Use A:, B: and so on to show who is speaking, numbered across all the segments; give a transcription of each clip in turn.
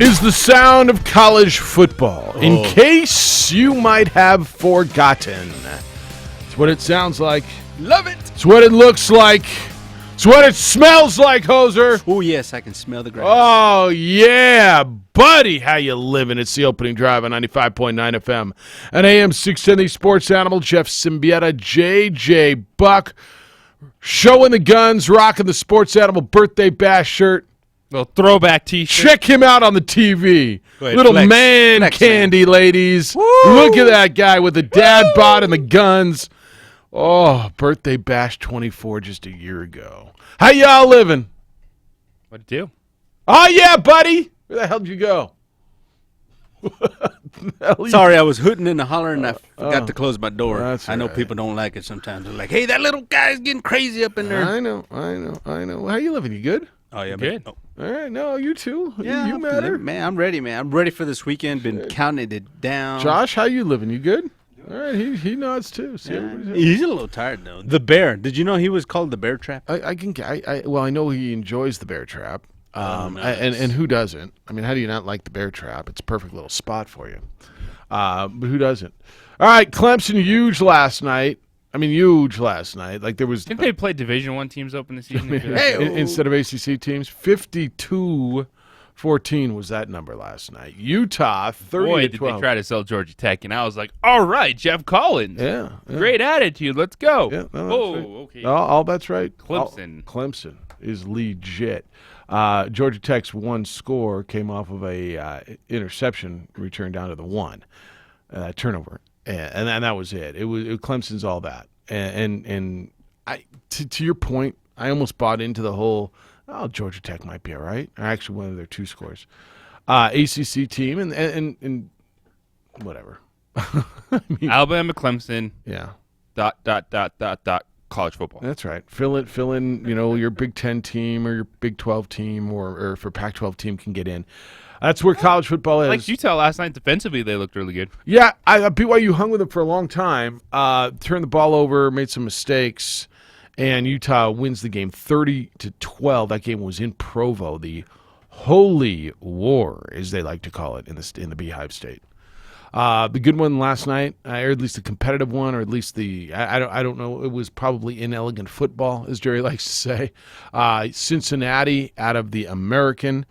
A: is the sound of college football. In case you might have forgotten. It's what it sounds like.
B: Love it.
A: It's what it looks like. It's what it smells like, Hoser.
B: Oh, yes, I can smell the grass.
A: Oh, yeah, buddy. How you living? It's the opening drive on 95.9 FM. And AM 610, the sports animal, Jeff Symbieta, JJ Buck, showing the guns, rocking the sports animal birthday bash shirt.
C: Little throwback T-shirt.
A: Check him out on the TV.
B: ahead,
A: Little
B: flex.
A: man
B: Flex,
A: candy, ladies.
B: Woo!
A: Look at that guy with the dad bod and the guns. Oh, birthday bash 24 just a year ago. How y'all living?
C: What'd you do?
A: Oh, yeah, buddy. Where the hell did you go?
B: Sorry, I was hooting and hollering and I forgot to close my door.
A: That's
B: I know
A: all right.
B: people don't like it sometimes. They're like, hey, that little guy's getting crazy up in there.
A: I know. How you living? You good?
B: Oh, yeah,
C: Good.
B: man.
A: All right. No, you too.
B: Yeah,
A: you matter.
B: Man, I'm ready, man. I'm ready for this weekend. Been counting it down.
A: Josh, how you living? You good? All right. He nods too. See,
B: Yeah,
A: everybody's-
B: he's a little tired, though. The Bear. Did you know he was called the Bear Trap?
A: Well, I know he enjoys the bear trap.
B: Nice.
A: And who doesn't? I mean, how do you not like the bear trap? It's a perfect little spot for you. But who doesn't? All right, Clemson huge last night. Like there was
C: Didn't they play Division I teams open this season?
A: instead of ACC teams, 52-14 was that number last night. Utah 30
C: Boy,
A: to
C: did
A: 12.
C: they try to sell Georgia Tech, and I was like, all right, Jeff Collins.
A: Yeah.
C: Great attitude. Let's go.
A: Yeah, no,
C: Whoa,
A: that's right.
C: okay.
A: All that's right.
C: Clemson.
A: Clemson is legit. Georgia Tech's one score came off of a interception return down to the one turnover, and that was it. It was Clemson's all that. And I to your point, I almost bought into the whole. Oh, Georgia Tech might be all right. I actually won their two scores. ACC team and whatever. I mean,
C: Alabama, Clemson,
A: yeah.
C: college football.
A: That's right. Fill in, your Big 10 team or your Big 12 team or if a Pac-12 team can get in. That's where college football is.
C: Like Utah last night, defensively, they looked really good.
A: Yeah, BYU hung with them for a long time, turned the ball over, made some mistakes, and Utah wins the game 30-12. That game was in Provo, the Holy War, as they like to call it in the Beehive State. The good one last night, or at least the competitive one, or at least the I don't know. It was probably inelegant football, as Jerry likes to say. Cincinnati out of the American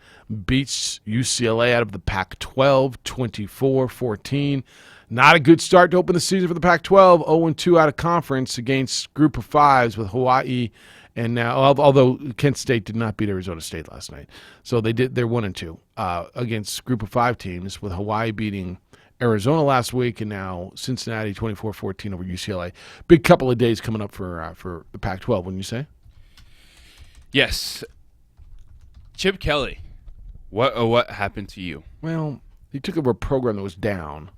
A: beats UCLA out of the Pac-12, 24-14. Not a good start to open the season for the Pac-12. 0-2 out of conference against Group of Fives with Hawaii. And now, although Kent State did not beat Arizona State last night, so they're 1-2 against Group of Five teams, with Hawaii beating Arizona last week, and now Cincinnati 24-14 over UCLA. Big couple of days coming up for the Pac-12, wouldn't you say?
C: Yes. Chip Kelly, what happened to you?
A: Well, he took over a program that was down,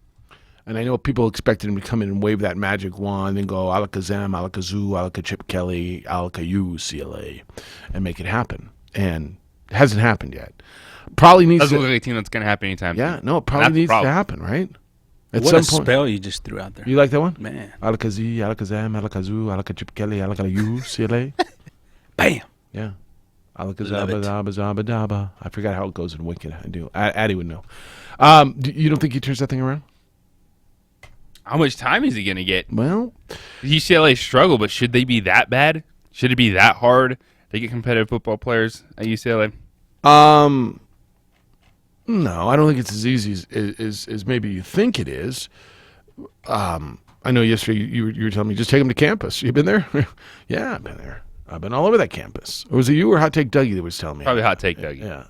A: and I know people expected him to come in and wave that magic wand and go alakazam, alakazoo, alaka Chip Kelly, alaka UCLA, and make it happen. And it hasn't happened yet. Probably needs
C: Doesn't
A: to.
C: look like a team that's going to happen anytime
A: Yeah,
C: soon.
A: no, it probably
C: That's the
A: needs to
C: problem.
A: happen, right? At
B: What
A: some
B: a
A: point.
B: spell you just threw out there.
A: You like that one?
B: Man.
A: Alakazi, alakazam, alakazoo, alaka Chip Kelly, alaka UCLA.
B: Bam.
A: Yeah.
B: Love it.
A: Alakazabba. I forgot how it goes in Wicked. I do. Addie would know. You don't think he turns that thing around?
C: How much time is he going to get?
A: Well,
C: UCLA struggle, but should they be that bad? Should it be that hard to get competitive football players at UCLA?
A: no, I don't think it's as easy as maybe you think it is. I know yesterday you were telling me just take him to campus. You been there? Yeah, I've been there. I've been all over that campus. Or was it you or Hot Take Dougie that was telling me?
C: Probably hot take, Dougie.
A: Yeah.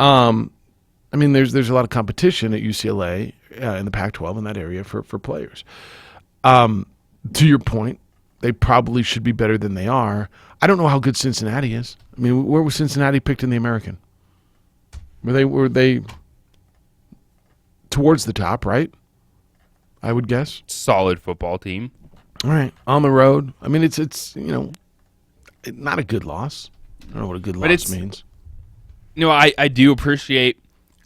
A: I mean, there's a lot of competition at UCLA in the Pac-12 in that area for players. To your point, they probably should be better than they are. I don't know how good Cincinnati is. I mean, where was Cincinnati picked in the American? Were they towards the top, right? I would guess.
C: Solid football team.
A: All right, on the road. I mean, it's not a good loss. I don't know what a good loss means.
C: I do appreciate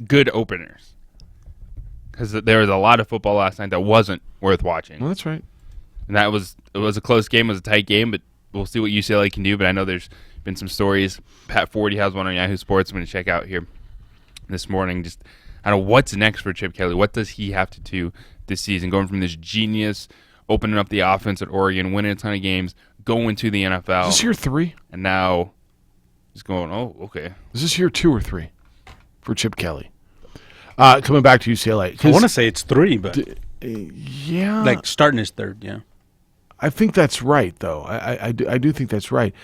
C: good openers because there was a lot of football last night that wasn't worth watching.
A: Well, that's right.
C: And it was a close game. It was a tight game, but we'll see what UCLA can do. But I know there's been some stories. Pat Forty has one on Yahoo Sports I'm going to check out here this morning. Just, I don't know what's next for Chip Kelly. What does he have to do this season? Going from this genius, opening up the offense at Oregon, winning a ton of games, going to the NFL.
A: Is this year 3?
C: And now he's going, oh, okay.
A: Is this year 2 or 3 for Chip Kelly? Coming back to UCLA.
D: I want to say it's 3, but
A: Yeah.
D: like starting his 3rd, yeah.
A: I think that's right, though. I do think that's right.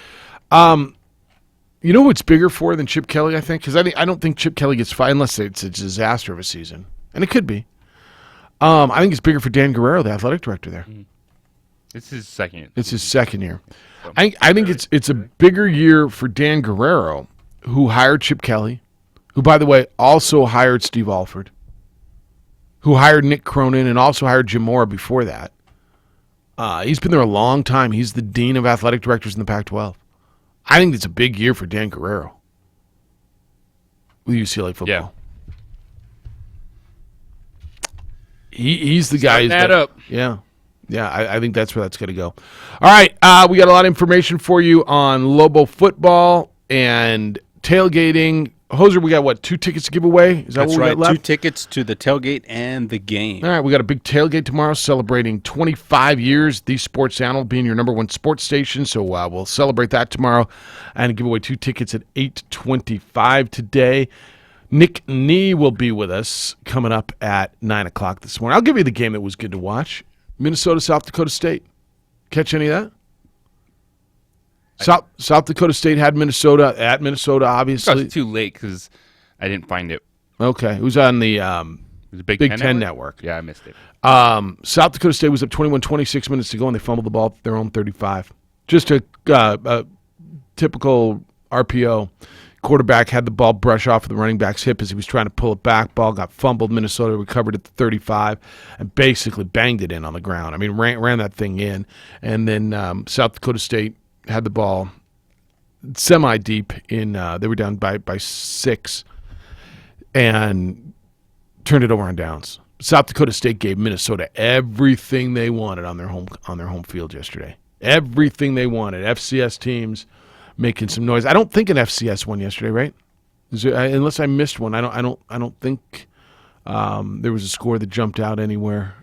A: You know who it's bigger for than Chip Kelly, I think? Because I don't think Chip Kelly gets fired unless it's a disaster of a season. And it could be. I think it's bigger for Dan Guerrero, the athletic director there.
C: It's his second.
A: It's his second year. I think it's a bigger year for Dan Guerrero, who hired Chip Kelly, who, by the way, also hired Steve Alford, who hired Nick Cronin and also hired Jim Mora before that. He's been there a long time. He's the dean of athletic directors in the Pac-12. I think it's a big year for Dan Guerrero with UCLA football. He's the guy.
C: That up.
A: Yeah. Yeah, I think that's where that's going to go. All right, we got a lot of information for you on Lobo football and tailgating. Hoser, we got, what, 2 tickets to give away? Is that
D: That's
A: what we
D: right.
A: got left?
D: 2 tickets to the tailgate and the game.
A: All right, we got a big tailgate tomorrow celebrating 25 years. The Sports Channel being your number 1 sports station. So we'll celebrate that tomorrow and give away 2 tickets at 8:25 today. Nick Nee will be with us coming up at 9 o'clock this morning. I'll give you the game that was good to watch. Minnesota, South Dakota State. Catch any of that? South Dakota State had Minnesota at Minnesota, obviously.
C: It's too late because I didn't find it.
A: Okay. It was on the
C: Was it Big
A: Big
C: Ten
A: Ten
C: Network?
A: Network.
C: Yeah, I missed it.
A: South Dakota State was up 21-26 minutes to go, and they fumbled the ball at their own 35. Just a typical RPO. Quarterback had the ball brush off of the running back's hip as he was trying to pull it back. Ball got fumbled. Minnesota recovered at the 35 and basically banged it in on the ground. I mean, ran that thing in. And then South Dakota State had the ball semi-deep in they were down by 6 and turned it over on downs. South Dakota State gave Minnesota everything they wanted on their home field yesterday. Everything they wanted. FCS teams making some noise. I don't think an FCS won yesterday, right? Unless I missed one. I don't think there was a score that jumped out anywhere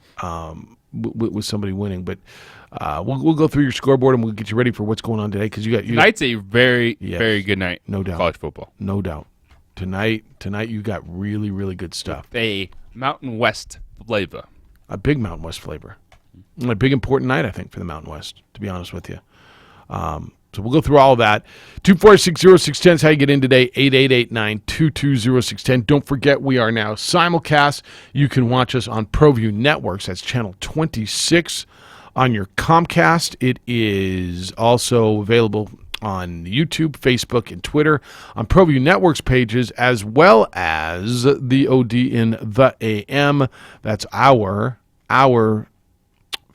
A: with somebody winning. But we'll go through your scoreboard and we'll get you ready for what's going on today because you got
C: Tonight's a very very good night.
A: No doubt.
C: College football.
A: No doubt. Tonight you got really really good stuff.
C: A Mountain West flavor.
A: A big Mountain West flavor. And a big important night, I think, for the Mountain West. To be honest with you. So we'll go through all of that. 2460610 is how you get in today. 888-922-0610. Don't forget, we are now simulcast. You can watch us on ProView Networks. That's channel 26 on your Comcast. It is also available on YouTube, Facebook, and Twitter on ProView Networks pages, as well as the OD in the AM. That's our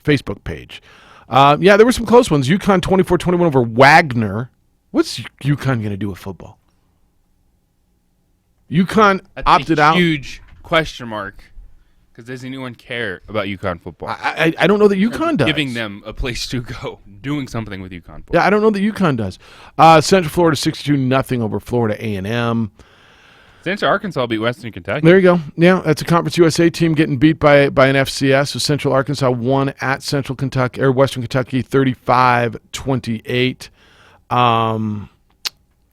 A: Facebook page. There were some close ones. UConn 24-21 over Wagner. What's UConn going to do with football? UConn
C: That's
A: opted
C: a
A: out.
C: huge question mark because does anyone care about UConn football?
A: I don't know that UConn does.
C: Giving them a place to go, doing something with UConn football.
A: Yeah, I don't know that UConn does. Central Florida 62-0 over Florida A&M.
C: Central Arkansas beat Western Kentucky.
A: There you go. Yeah, that's a Conference USA team getting beat by an FCS. So Central Arkansas won at Central Kentucky or Western Kentucky 35-28.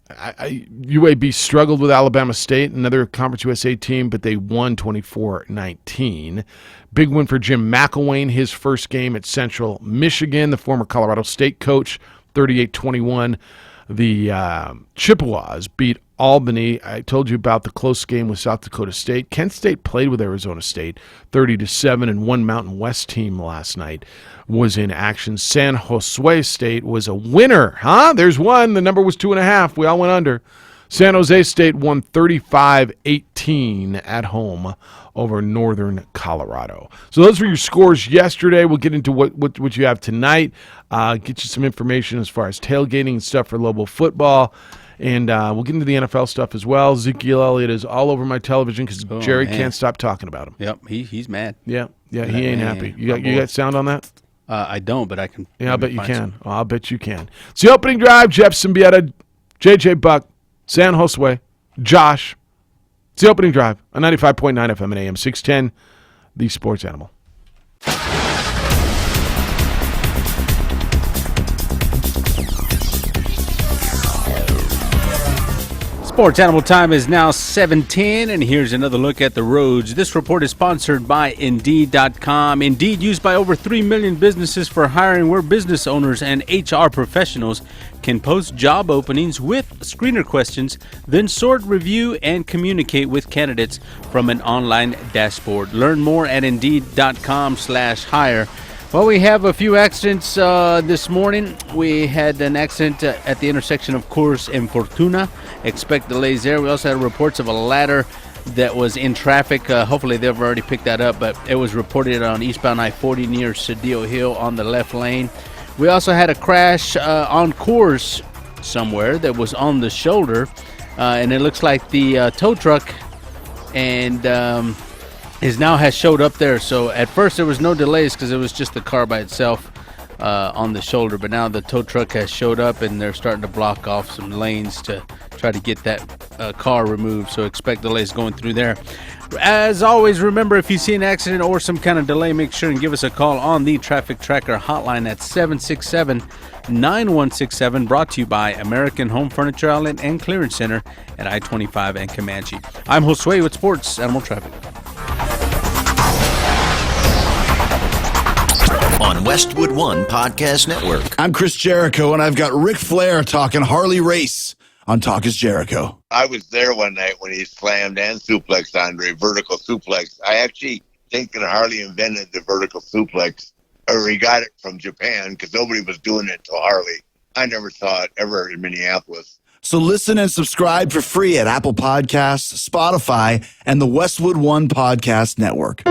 A: UAB struggled with Alabama State, another Conference USA team, but they won 24-19. Big win for Jim McElwain, his first game at Central Michigan, the former Colorado State coach, 38-21. The Chippewas beat Albany. I told you about the close game with South Dakota State. Kent State played with Arizona State 30-7, and one Mountain West team last night was in action. San Jose State was a winner. There's one. The number was 2.5. We all went under. San Jose State won 35-18 at home over Northern Colorado. So those were your scores yesterday. We'll get into what you have tonight. Get you some information as far as tailgating and stuff for Lobo football. And we'll get into the NFL stuff as well. Ezekiel Elliott is all over my television because Jerry can't stop talking about him.
D: Yep, he's mad.
A: Yeah, he ain't happy. You got sound on that?
D: I don't, but I can.
A: Yeah, I bet you can. Oh, I'll bet you can. It's the opening drive. Jeff Symbieta, JJ Buck, San Josue, Josh, It's the opening drive on 95.9 FM and AM 610, the Sports Animal.
D: Sports Animal time is now 7:10, and here's another look at the roads. This report is sponsored by Indeed.com. Indeed, used by over 3 million businesses for hiring, where business owners and HR professionals can post job openings with screener questions, then sort, review, and communicate with candidates from an online dashboard. Learn more at Indeed.com/hire. Well, we have a few accidents this morning. We had an accident at the intersection of Coors and Fortuna. Expect delays there. We also had reports of a ladder that was in traffic. Hopefully they've already picked that up, but it was reported on eastbound I-40 near Cedillo Hill on the left lane. We also had a crash on Coors somewhere that was on the shoulder, and it looks like the tow truck and has showed up there. So at first there was no delays because it was just the car by itself on the shoulder, but now the tow truck has showed up and they're starting to block off some lanes to try to get that car removed. So expect delays going through there. As always, remember, if you see an accident or some kind of delay, make sure and give us a call on the Traffic Tracker hotline at 767-9167, brought to you by American Home Furniture Outlet and Clearance Center at I-25 and Comanche. I'm Josue with Sports Animal Traffic.
E: On Westwood One Podcast Network.
F: I'm Chris Jericho, and I've got Ric Flair talking Harley race on Talk is Jericho.
G: I was there one night when he slammed and suplexed Andre, vertical suplex. I actually think that Harley invented the vertical suplex, or he got it from Japan, because nobody was doing it till Harley. I never saw it ever in Minneapolis.
F: So listen and subscribe for free at Apple Podcasts, Spotify, and the Westwood One Podcast Network.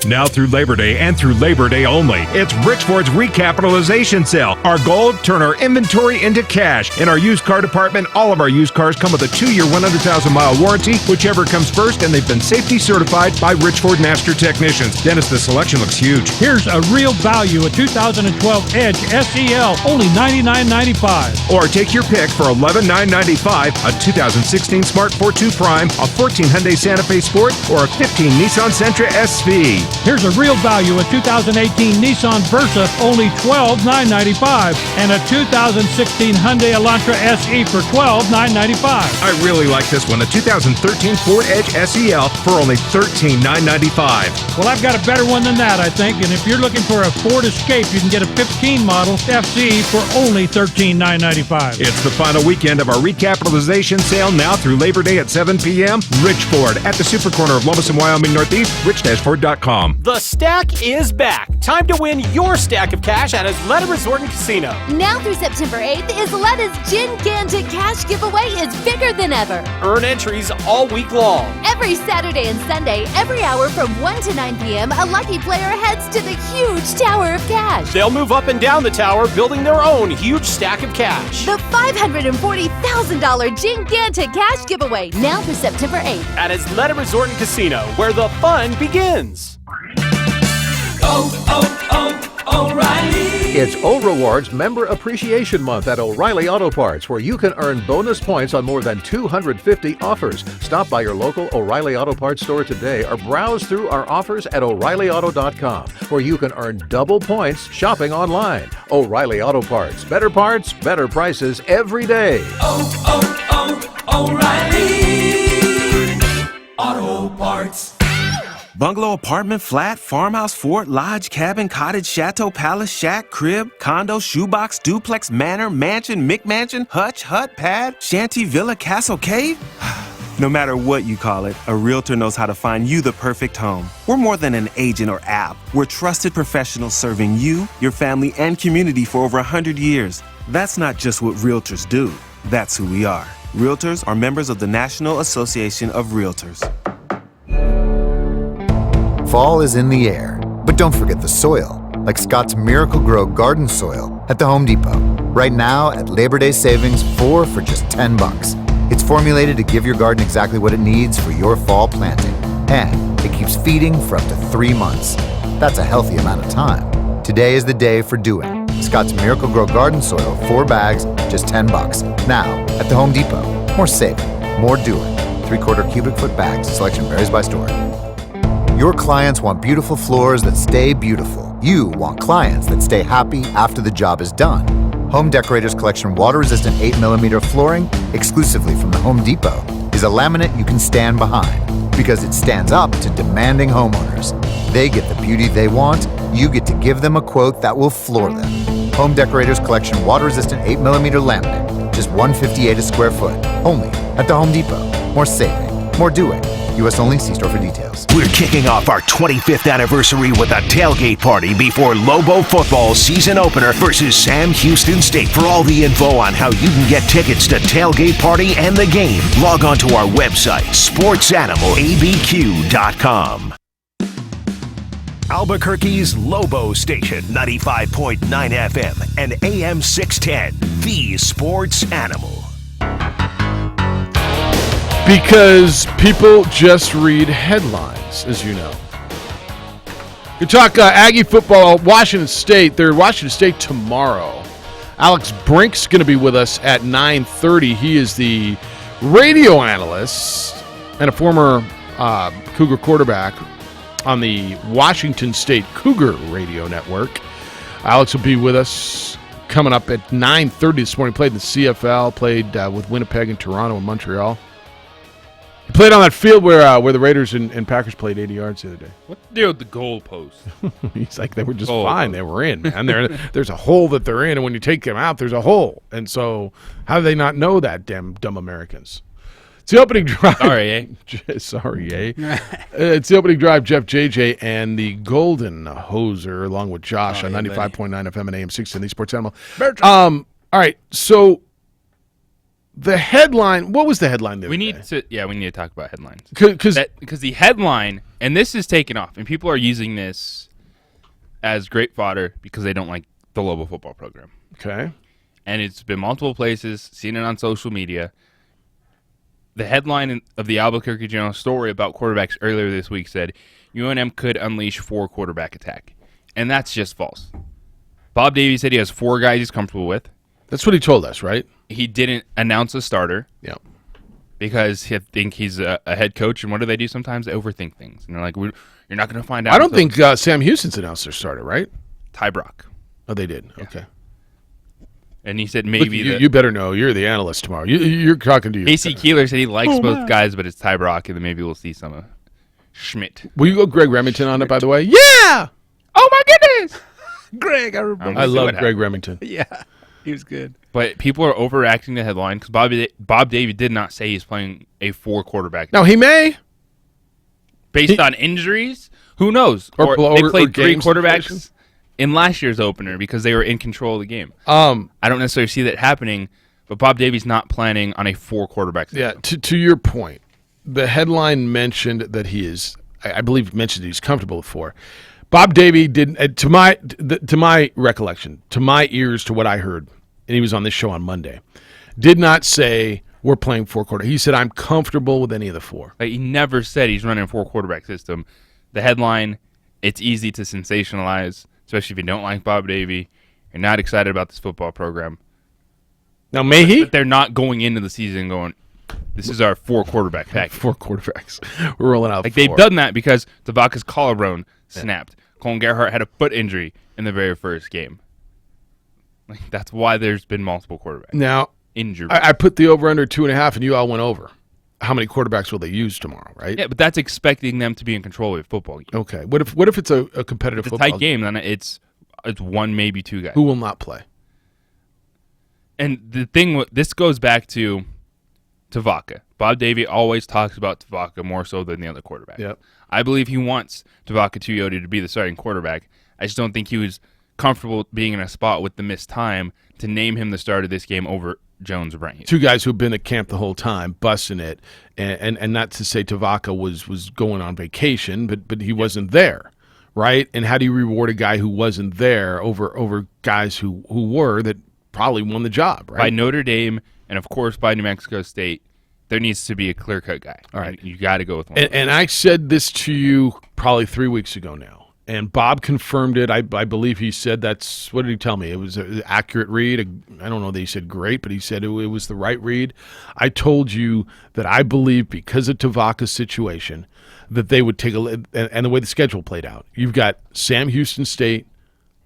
H: Now through Labor Day and through Labor Day only, it's Rich Ford's recapitalization sale. Our goal, turn our inventory into cash. In our used car department, all of our used cars come with a 2-year, 100,000-mile warranty, whichever comes first, and they've been safety certified by Rich Ford Master Technicians. Dennis, the selection looks huge.
I: Here's a real value, a 2012 Edge SEL, only $99.95.
H: Or take your pick for $11,995, a 2016 Smart Fortwo Prime, a 14 Hyundai Santa Fe Sport, or a 15 Nissan Sentra SV.
I: Here's a real value, a 2018 Nissan Versa, only $12,995, and a 2016 Hyundai Elantra SE for $12,995.
H: I really like this one, a 2013 Ford Edge SEL for only $13,995.
I: Well, I've got a better one than that, I think, and if you're looking for a Ford Escape, you can get a 15 model FC for only $13,995.
H: It's the final weekend of our recapitalization sale, now through Labor Day at 7 p.m. Rich Ford at the super corner of Lomas and Wyoming Northeast, rich-ford.com.
J: The stack is back. Time to win your stack of cash at Isleta Resort and Casino.
K: Now through September 8th, Isleta's Gingantic Cash Giveaway is bigger than ever.
J: Earn entries all week long.
K: Every Saturday and Sunday, every hour from 1 to 9 p.m., a lucky player heads to the huge Tower of Cash.
J: They'll move up and down the tower, building their own huge stack of cash.
K: The $540,000 Gingantic Cash Giveaway, now through September 8th.
J: At Isleta Resort and Casino, where the fun begins.
L: O'Reilly. It's O-Rewards Member Appreciation Month at O'Reilly Auto Parts, where you can earn bonus points on more than 250 offers. Stop by your local O'Reilly Auto Parts store today or browse through our offers at O'ReillyAuto.com, where you can earn double points shopping online. O'Reilly Auto Parts. Better prices every day.
M: O'Reilly Auto Parts.
N: Bungalow, apartment, flat, farmhouse, fort, lodge, cabin, cottage, chateau, palace, shack, crib, condo, shoebox, duplex, manor, mansion, McMansion, hutch, hut, pad, shanty, villa, castle, cave. No matter what you call it, a realtor knows how to find you the perfect home. We're more than an agent or app. We're trusted professionals serving you, your family, and community for over 100 years. That's not just what realtors do. That's who we are. Realtors are members of the National Association of Realtors.
O: Fall is in the air, but don't forget the soil, like Scott's Miracle-Gro garden soil at the Home Depot. Right now, at Labor Day savings, 4 for just $10. It's formulated to give your garden exactly what it needs for your fall planting, and it keeps feeding for up to 3 months. That's a healthy amount of time. Today is the day for doing. Scott's Miracle-Gro garden soil, 4 bags, just $10. Now, at the Home Depot. More saving, more doing. 3/4 cubic foot bags. Selection varies by store. Your clients want beautiful floors that stay beautiful. You want clients that stay happy after the job is done. Home Decorators Collection water-resistant 8mm flooring, exclusively from the Home Depot, is a laminate you can stand behind because it stands up to demanding homeowners. They get the beauty they want. You get to give them a quote that will floor them. Home Decorators Collection water-resistant 8mm laminate, just $158 a square foot, only at the Home Depot. More saving, more doing. U.S. only. See store for details.
P: We're kicking off our 25th anniversary with a tailgate party before Lobo football season opener versus Sam Houston State. For all the info on how you can get tickets to tailgate party and the game, log on to our website, sportsanimалabq.com. Albuquerque's Lobo Station, 95.9 FM and AM 610, the Sports Animal.
A: Because people just read headlines, as you know. You talk Aggie football, Washington State. They're Washington State tomorrow. Alex Brink's going to be with us at 9:30. He is the radio analyst and a former Cougar quarterback on the Washington State Cougar radio network. Alex will be with us coming up at 9:30 this morning. Played in the CFL, played with Winnipeg and Toronto and Montreal. He played on that field where the Raiders and Packers played 80 yards the other day.
C: What the deal with the goalpost?
A: He's like, they were just fine. They were in, man. There's a hole that they're in, and when you take them out, there's a hole. And so how do they not know that, damn dumb Americans? It's the opening drive.
C: Sorry, eh?
A: Sorry, eh? It's the opening drive. Jeff JJ and the Golden Hoser, along with Josh on 95.9 FM and AM 610, the Sports Animal. All right, so the headline. What was the headline there?
C: We need to talk about headlines
A: because
C: the headline, and this is taken off, and people are using this as great fodder because they don't like the Lobo football program.
A: Okay,
C: and it's been multiple places, seen it on social media. The headline of the Albuquerque Journal story about quarterbacks earlier this week said UNM could unleash 4 quarterback attack, and that's just false. Bob Davie said he has 4 guys he's comfortable with.
A: That's what he told us, right?
C: He didn't announce a starter.
A: Yeah.
C: Because he think he's a head coach, and what do they do sometimes? They overthink things. And they're like, you're not going to find out.
A: I don't think Sam Houston's announced their starter, right?
C: Ty Brock.
A: Oh, they did?
C: Yeah.
A: Okay.
C: And he said maybe...
A: Look, you better know. You're the analyst tomorrow. You're talking to you.
C: Casey Keeler said he likes both guys, but it's Ty Brock, and then maybe we'll see some of Schmidt.
A: Will you go Greg Remington on it, by the way? Yeah!
C: Oh, my goodness!
D: Greg, I remember.
A: I love Greg Remington.
D: Yeah, he was good.
C: But people are overacting the headline because Bob Davie did not say he's playing a 4 quarterback.
A: Now, he may.
C: Based on injuries? Who knows? Or they played 3 quarterbacks in last year's opener because they were in control of the game. I don't necessarily see that happening, but Bob Davie's not planning on a 4 quarterback system.
A: Yeah, to your point, the headline mentioned that he is, I believe mentioned that he's comfortable with 4. Bob Davie didn't, to my recollection, to my ears, to what I heard, and he was on this show on Monday, did not say we're playing 4 quarterbacks. He said I'm comfortable with any of the 4.
C: He never said he's running a 4 quarterback system. The headline, it's easy to sensationalize, especially if you don't like Bob Davie. You're not excited about this football program.
A: Now, may he?
C: But they're not going into the season going, this is our 4 quarterback package.
A: 4 quarterbacks. We're rolling out 4.
C: They've done that because Tavaka's collarbone snapped. Colin Gerhardt had a foot injury in the very first game. That's why there's been multiple quarterbacks.
A: Now,
C: injured.
A: I put the over under 2.5, and you all went over. How many quarterbacks will they use tomorrow, right?
C: Yeah, but that's expecting them to be in control of a football game.
A: Okay. What if it's a competitive
C: football?
A: football
C: Tight game, then it's 1, maybe 2 guys.
A: Who will not play?
C: And the thing, this goes back to Tavaka. Bob Davie always talks about Tavaka more so than the other quarterback.
A: Yep.
C: I believe he wants Tavaka Tuioti to be the starting quarterback. I just don't think he was comfortable being in a spot with the missed time to name him the starter this game over Jones or Bryant.
A: 2 guys who've been at camp the whole time, busting it, and not to say Tavaka was going on vacation, but he wasn't there, right? And how do you reward a guy who wasn't there over guys who were that probably won the job, right?
C: By Notre Dame and, of course, by New Mexico State, there needs to be a clear-cut guy.
A: All right.
C: You got to go with one.
A: And I said this to you probably 3 weeks ago now. And Bob confirmed it. I believe he said that's, what did he tell me? It was an accurate read. I don't know that he said great, but he said it was the right read. I told you that I believe because of Tavaka's situation that they would take and the way the schedule played out. You've got Sam Houston State,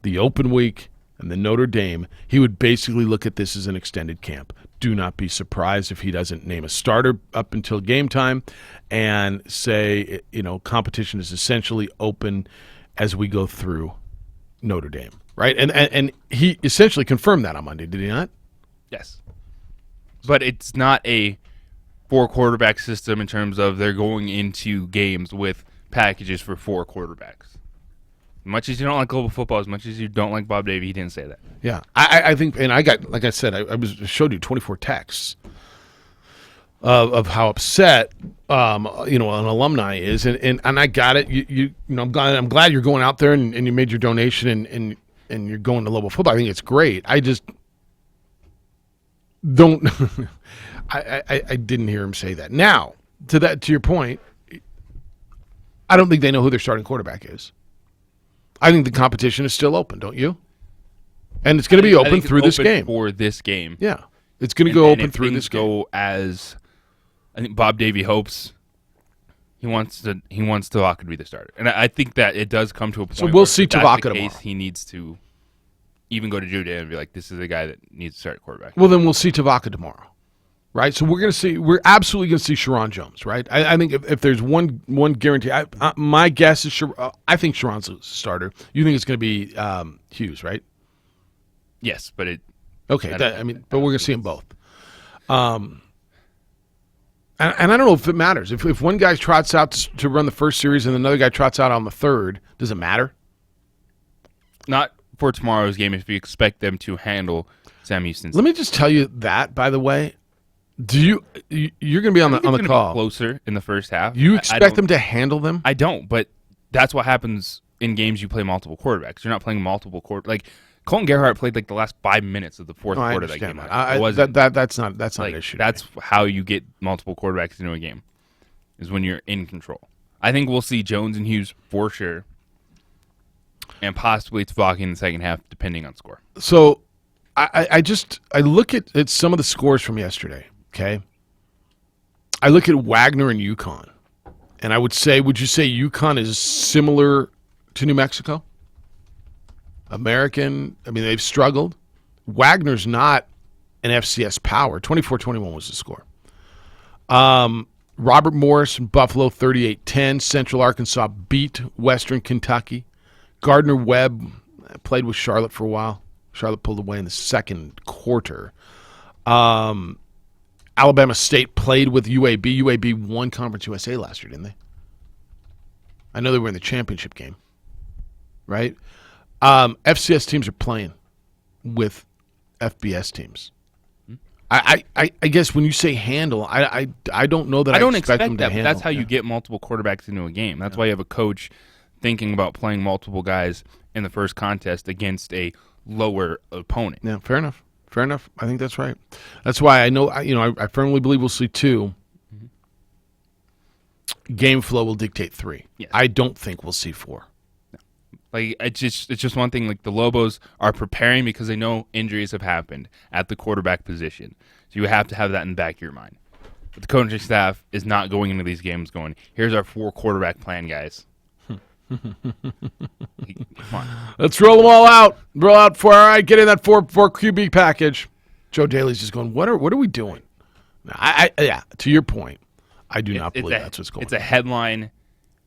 A: the open week, and the Notre Dame. He would basically look at this as an extended camp. Do not be surprised if he doesn't name a starter up until game time and say, competition is essentially open as we go through Notre Dame, right? And he essentially confirmed that on Monday, did he not?
C: Yes. But it's not a 4-quarterback system in terms of they're going into games with packages for 4 quarterbacks. As much as you don't like global football, as much as you don't like Bob Davie, he didn't say that.
A: Yeah, I think, and I got, like I said, I showed you 24 texts of how upset an alumni is, and I got it. I'm glad you're going out there and you made your donation and you're going to Lobo football. I think it's great. I just don't. I didn't hear him say that. Now, to your point, I don't think they know who their starting quarterback is. I think the competition is still open, don't you? And it's going to be open through this game.
C: For this game.
A: Yeah. It's going to go open through this game.
C: Go as I think Bob Davie hopes he wants Tavaka to be the starter. And I think that it does come to a point
A: so we'll see Tavaka tomorrow.
C: He needs to even go to Judah and be like, this is the guy that needs to start quarterback.
A: Well, then we'll see Tavaka tomorrow. Right, so we're absolutely going to see Sharon Jones, right? I think if there's one guarantee, my guess is I think Sharon's a starter. You think it's going to be Hughes, right?
C: Yes, but
A: but we're going to see them both. And I don't know if it matters. If one guy trots out to run the first series and another guy trots out on the third, does it matter?
C: Not for tomorrow's game if you expect them to handle Sam Houston.
A: Let me just tell you that, by the way. You're going to be on the call.
C: Be closer in the first half.
A: You expect them to handle them?
C: I don't, but that's what happens in games you play multiple quarterbacks. You're not playing multiple quarterbacks. Like Colton Gerhardt played like the last 5 minutes of the fourth quarter of that game.
A: That's not an issue.
C: That's how you get multiple quarterbacks into a game, is when you're in control. I think we'll see Jones and Hughes for sure, and possibly Tavaka in the second half, depending on score.
A: So I look at some of the scores from yesterday. Okay, I look at Wagner and UConn, and would you say UConn is similar to New Mexico? American, they've struggled. Wagner's not an FCS power. 24-21 was the score. Robert Morris and Buffalo 38-10. Central Arkansas beat Western Kentucky. Gardner Webb played with Charlotte for a while. Charlotte pulled away in the second quarter. Alabama State played with UAB. UAB won Conference USA last year, didn't they? I know they were in the championship game, right? FCS teams are playing with FBS teams. I guess when you say handle, I don't know that I don't expect them to handle.
C: That's how you get multiple quarterbacks into a game. That's why you have a coach thinking about playing multiple guys in the first contest against a lower opponent.
A: Yeah, fair enough. Fair enough. I think that's right. That's why I know. I firmly believe we'll see 2. Mm-hmm. Game flow will dictate 3.
C: Yes.
A: I don't think we'll see 4.
C: No. Like it's just one thing. Like the Lobos are preparing because they know injuries have happened at the quarterback position. So you have to have that in the back of your mind. But the coaching staff is not going into these games going, "Here's our 4 quarterback plan, guys."
A: Come on. Let's roll them all out. Roll out all right, get in that 4 QB package. Joe Daly's just going, what are we doing? Yeah, to your point, I do not believe that's what's going on.
C: It's a headline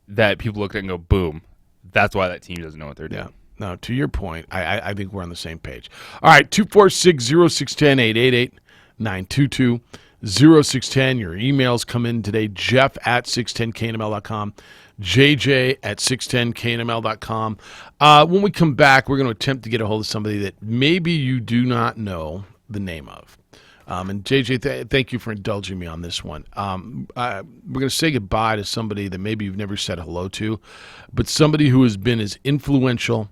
C: that people look at and go, boom. That's why that team doesn't know what they're doing.
A: Yeah. No, to your point, I think we're on the same page. All right, 246-0610, 888-922-0610. Your emails come in today, Jeff at 610knml.com. JJ at 610knml.com. When we come back, we're going to attempt to get a hold of somebody that maybe you do not know the name of. And JJ, thank you for indulging me on this one. We're going to say goodbye to somebody that maybe you've never said hello to, but somebody who has been as influential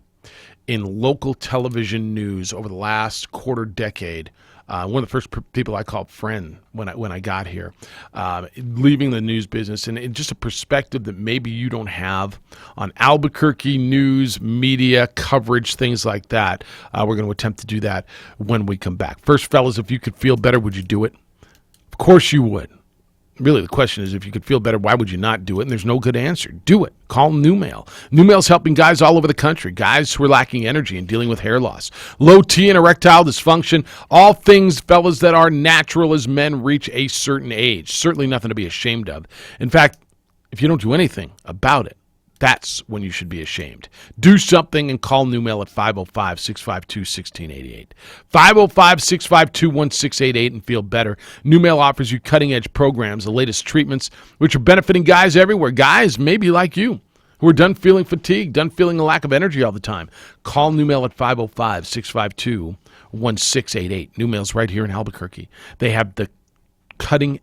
A: in local television news over the last quarter decade one of the first people I called friend when I got here, leaving the news business, and just a perspective that maybe you don't have on Albuquerque news, media, coverage, things like that. We're going to attempt to do that when we come back. First, fellas, if you could feel better, would you do it? Of course you would. Really, the question is, if you could feel better, why would you not do it? And there's no good answer. Do it. Call NewMale. NewMale's helping guys all over the country, guys who are lacking energy and dealing with hair loss, low T and erectile dysfunction, all things, fellas, that are natural as men reach a certain age. Certainly nothing to be ashamed of. In fact, if you don't do anything about it, that's when you should be ashamed. Do something and call NewMale at 505-652-1688. 505-652-1688 and feel better. NewMale offers you cutting-edge programs, the latest treatments, which are benefiting guys everywhere. Guys maybe like you who are done feeling fatigued, done feeling a lack of energy all the time. Call NewMale at 505-652-1688. NewMale's right here in Albuquerque. They have the cutting-edge